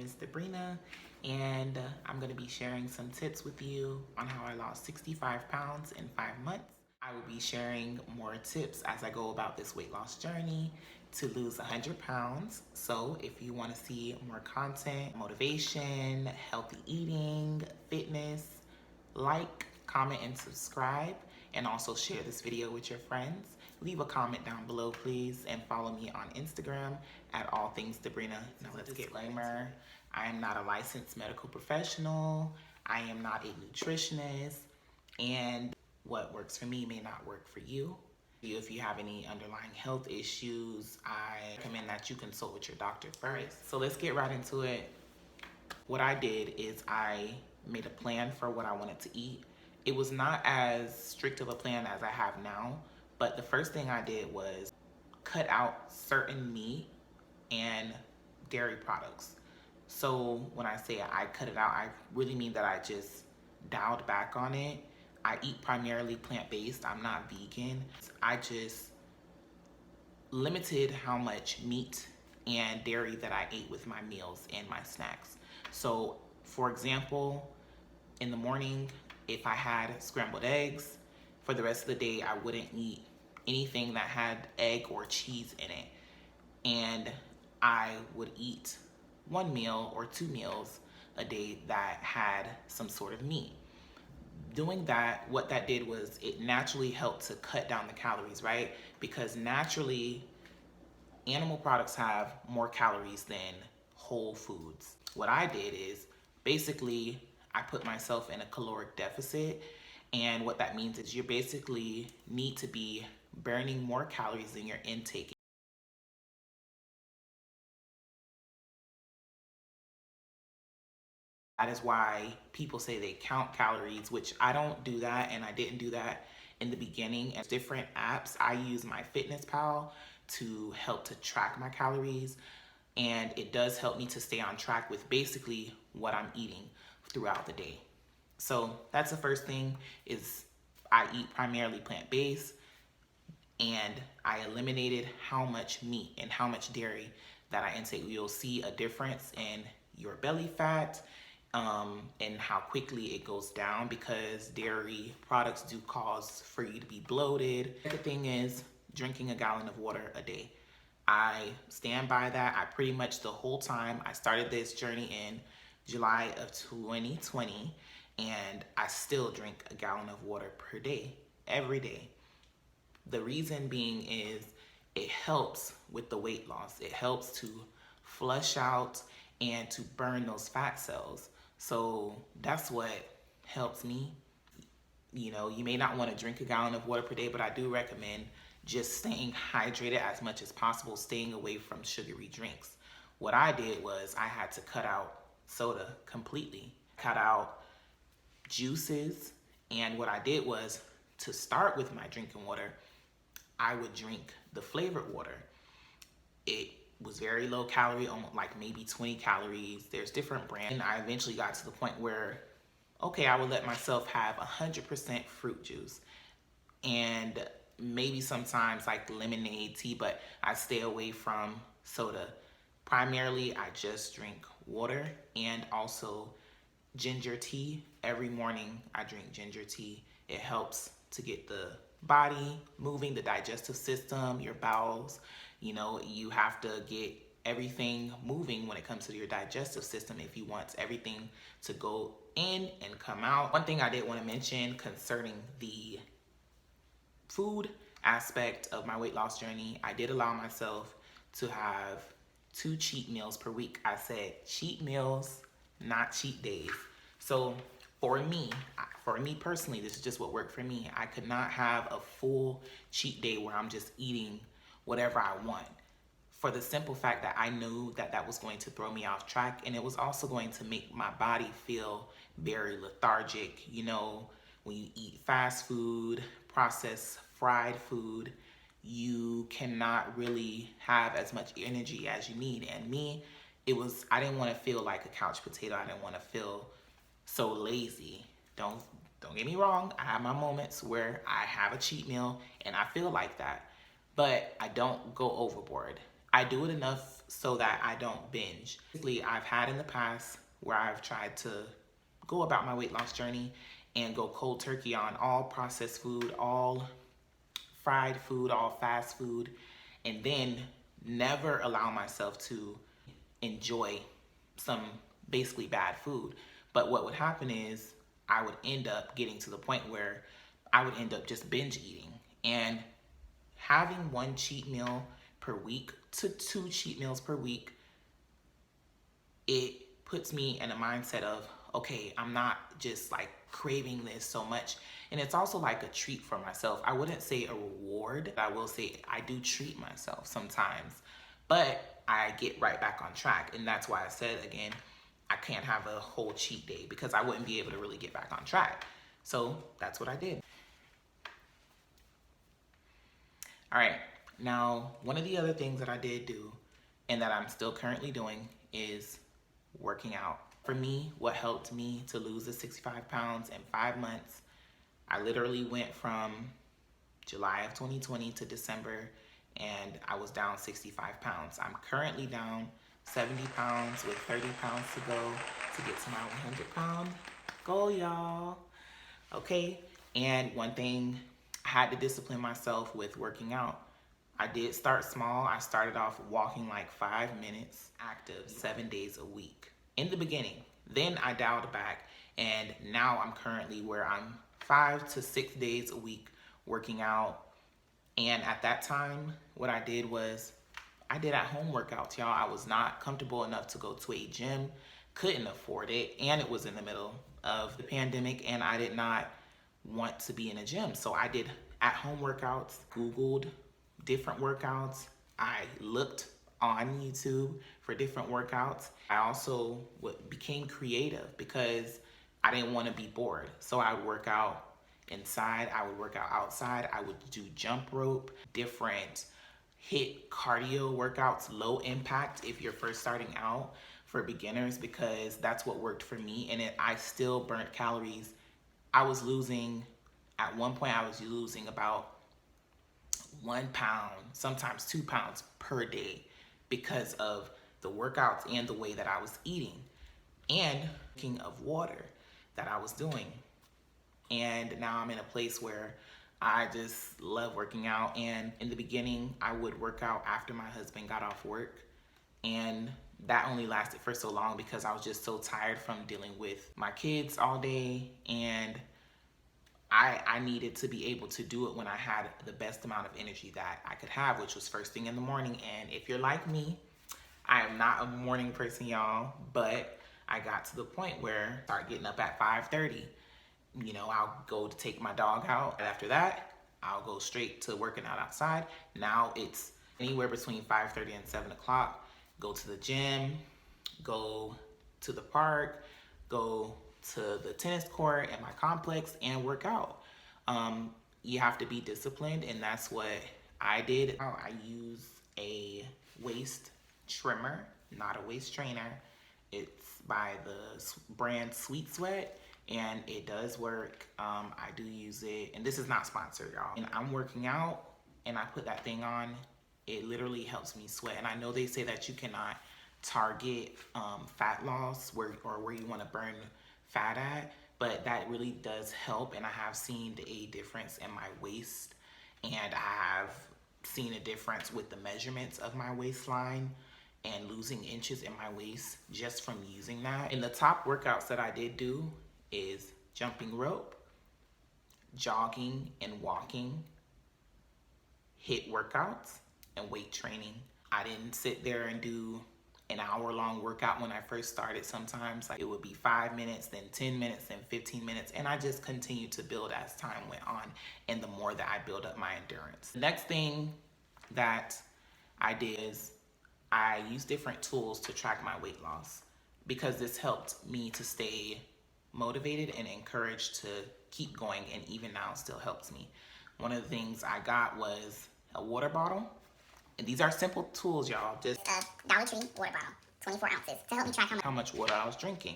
is Debrena, and I'm going to be sharing some tips with you on how I lost 65 pounds in 5 months. I will be sharing more tips as I go about this weight loss journey to lose 100 pounds. So if you want to see more content, motivation, healthy eating, fitness, like, comment, and subscribe, and also share this video with your friends. Leave a comment down below, please, and follow me on Instagram at all things Debrena. Now let's get disclaimer. I am not a licensed medical professional. I am not a nutritionist, and what works for me may not work for you. If you have any underlying health issues, I recommend that you consult with your doctor first. So let's get right into it. What I did is I made a plan for what I wanted to eat. It was not as strict of a plan as I have now, but the first thing I did was cut out certain meat and dairy products. So when I say I cut it out, I really mean that I just dialed back on it. I eat primarily plant-based. I'm not vegan. I just limited how much meat and dairy that I ate with my meals and my snacks. So for example, in the morning, if I had scrambled eggs, for the rest of the day, I wouldn't eat anything that had egg or cheese in it. And I would eat 1 meal or 2 meals a day that had some sort of meat. Doing that, what that did was it naturally helped to cut down the calories, right? Because naturally, animal products have more calories than whole foods. What I did is basically I put myself in a caloric deficit, and what that means is you basically need to be burning more calories than you're intaking. That is why people say they count calories, which I don't do that, and I didn't do that in the beginning. And different apps, I use MyFitnessPal to help to track my calories, and it does help me to stay on track with basically what I'm eating throughout the day. So that's the first thing, is I eat primarily plant-based, and I eliminated how much meat and how much dairy that I intake. You'll see a difference in your belly fat, and how quickly it goes down, because dairy products do cause for you to be bloated. The thing is drinking a gallon of water a day. I stand by that. I pretty much the whole time I started this journey in July of 2020, and I still drink a gallon of water per day, every day. The reason being is it helps with the weight loss. It helps to flush out and to burn those fat cells. So that's what helps me. You know, you may not want to drink a gallon of water per day, but I do recommend just staying hydrated as much as possible, staying away from sugary drinks. What I did was I had to cut out soda completely, cut out juices, and what I did was, to start with my drinking water, I would drink the flavored water. It was very low calorie, almost like maybe 20 calories. There's different brands. And I eventually got to the point where, okay, I would let myself have 100% fruit juice, and maybe sometimes like lemonade tea, but I stay away from soda. Primarily, I just drink water and also ginger tea. Every morning I drink ginger tea. It helps to get the body moving, the digestive system, your bowels. You know, you have to get everything moving when it comes to your digestive system if you want everything to go in and come out. One thing I did want to mention concerning the food aspect of my weight loss journey, I did allow myself to have 2 cheat meals per week. I said cheat meals, not cheat days. So for me personally, this is just what worked for me. I could not have a full cheat day where I'm just eating whatever I want, for the simple fact that I knew that that was going to throw me off track, and it was also going to make my body feel very lethargic. You know, when you eat fast food, processed fried food, you cannot really have as much energy as you need. And me, I didn't want to feel like a couch potato. I didn't want to feel so lazy. Don't get me wrong. I have my moments where I have a cheat meal and I feel like that, but I don't go overboard. I do it enough so that I don't binge. Basically, I've had in the past where I've tried to go about my weight loss journey and go cold turkey on all processed food, all fried food, all fast food, and then never allow myself to enjoy some basically bad food. But what would happen is I would end up getting to the point where I would end up just binge eating. And having one cheat meal per week to two cheat meals per week, it puts me in a mindset of, okay, I'm not just like craving this so much. And it's also like a treat for myself. I wouldn't say a reward. I will say I do treat myself sometimes, but I get right back on track. And that's why I said, again, I can't have a whole cheat day because I wouldn't be able to really get back on track. So that's what I did. All right, now one of the other things that I did do and that I'm still currently doing is working out. For me, what helped me to lose the 65 pounds in 5 months, I literally went from July of 2020 to December and I was down 65 pounds. I'm currently down 70 pounds with 30 pounds to go to get to my 100-pound goal, y'all. Okay, and one thing, I had to discipline myself with working out. I did start small. I started off walking like 5 minutes, active 7 days a week in the beginning. Then I dialed back, and now I'm currently where I'm 5 to 6 days a week working out. And at that time, what I did was I did at-home workouts, y'all. I was not comfortable enough to go to a gym, couldn't afford it, and it was in the middle of the pandemic, and I did not want to be in a gym. So I did at-home workouts, Googled different workouts. I looked on YouTube for different workouts. I also became creative because I didn't want to be bored. So I would work out inside, I would work out outside, I would do jump rope, different HIIT cardio workouts, low impact if you're first starting out, for beginners, because that's what worked for me. And I still burnt calories. I was losing, at one point I was losing about 1 pound, sometimes 2 pounds per day because of the workouts and the way that I was eating and drinking of water that I was doing. And now I'm in a place where I just love working out. And in the beginning, I would work out after my husband got off work. And that only lasted for so long because I was just so tired from dealing with my kids all day. And I needed to be able to do it when I had the best amount of energy that I could have, which was first thing in the morning. And if you're like me, I am not a morning person, y'all, but I got to the point where I started getting up at 5:30. You know, I'll go to take my dog out. After that, I'll go straight to working out outside. Now it's anywhere between 5:30 and 7 o'clock. Go to the gym, go to the park, go to the tennis court at my complex and work out. You have to be disciplined, and that's what I did. I use a waist trimmer, not a waist trainer. It's by the brand Sweet Sweat, and it does work. I do use it, and this is not sponsored, y'all. And I'm working out, and I put that thing on. It literally helps me sweat. And I know they say that you cannot target fat loss where you want to burn fat at, but that really does help. And I have seen a difference in my waist, and I have seen a difference with the measurements of my waistline and losing inches in my waist just from using that. And the top workouts that I did do is jumping rope, jogging and walking, HIIT workouts, and weight training. I didn't sit there and do an hour-long workout when I first started. Sometimes like it would be 5 minutes, then 10 minutes, then 15 minutes, and I just continued to build as time went on, and the more that I build up my endurance. The next thing that I did is I used different tools to track my weight loss because this helped me to stay motivated and encouraged to keep going, and even now it still helps me. One of the things I got was a water bottle. And these are simple tools, y'all. Just a Dollar Tree water bottle, 24 ounces, to help me track how much water I was drinking.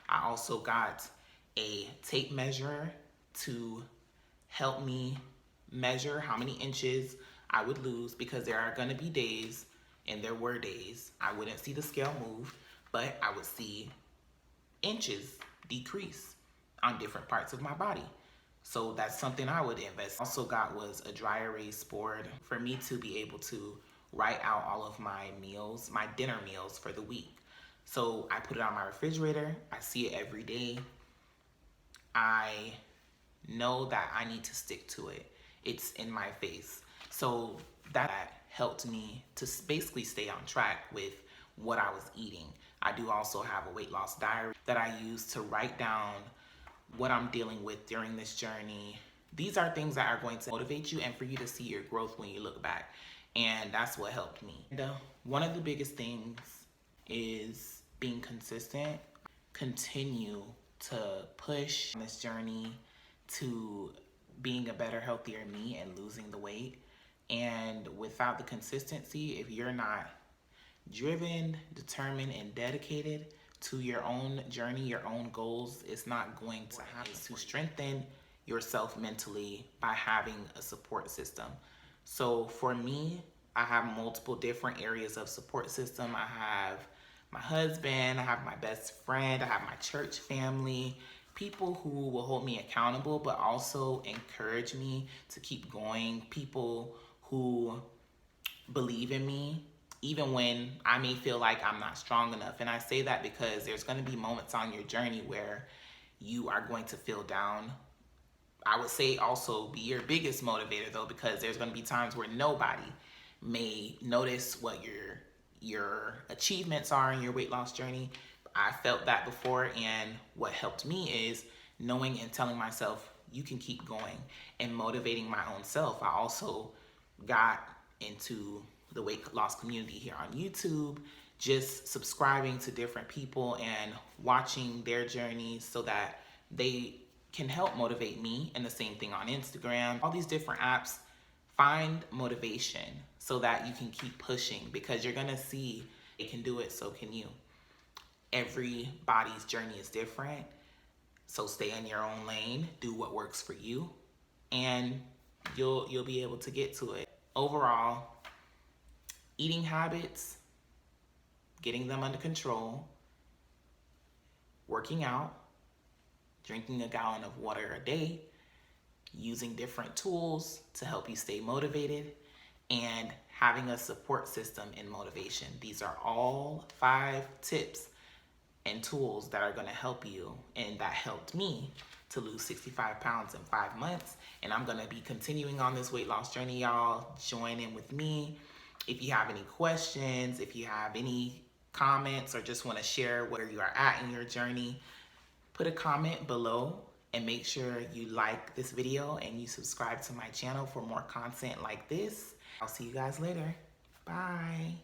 I also got a tape measure to help me measure how many inches I would lose, because there are gonna be days And there were days I wouldn't see the scale move, but I would see inches decrease on different parts of my body. So that's something I would invest. Also got was a dry erase board for me to be able to write out all of my meals, my dinner meals for the week. So I put it on my refrigerator. I see it every day. I know that I need to stick to it. It's in my face. So that helped me to basically stay on track with what I was eating. I do also have a weight loss diary that I use to write down what I'm dealing with during this journey. These are things that are going to motivate you and for you to see your growth when you look back. And that's what helped me. And, one of the biggest things is being consistent. Continue to push on this journey to being a better, healthier me and losing the weight. And without the consistency, if you're not driven, determined, and dedicated to your own journey, your own goals, it's not going to happen. To strengthen yourself mentally by having a support system. So for me, I have multiple different areas of support system. I have my husband, I have my best friend, I have my church family, people who will hold me accountable but also encourage me to keep going, people who believe in me even when I may feel like I'm not strong enough. And I say that because there's going to be moments on your journey where you are going to feel down. I would say also be your biggest motivator though, because there's going to be times where nobody may notice what your achievements are in your weight loss journey. I felt that before, and what helped me is knowing and telling myself you can keep going and motivating my own self. I also got into the weight loss community here on YouTube, just subscribing to different people and watching their journeys so that they can help motivate me. And the same thing on Instagram, all these different apps. Find motivation so that you can keep pushing, because you're gonna see they can do it, so can you. Everybody's journey is different, so stay in your own lane, do what works for you, and you'll be able to get to it. Overall, eating habits, getting them under control, working out, drinking a gallon of water a day, using different tools to help you stay motivated, and having a support system in motivation. These are all 5 tips and tools that are going to help you, and that helped me to lose 65 pounds in 5 months. And I'm going to be continuing on this weight loss journey, y'all. Join in with me. If you have any questions, if you have any comments, or just want to share where you are at in your journey, put a comment below, and make sure you like this video and you subscribe to my channel for more content like this. I'll see you guys later. Bye.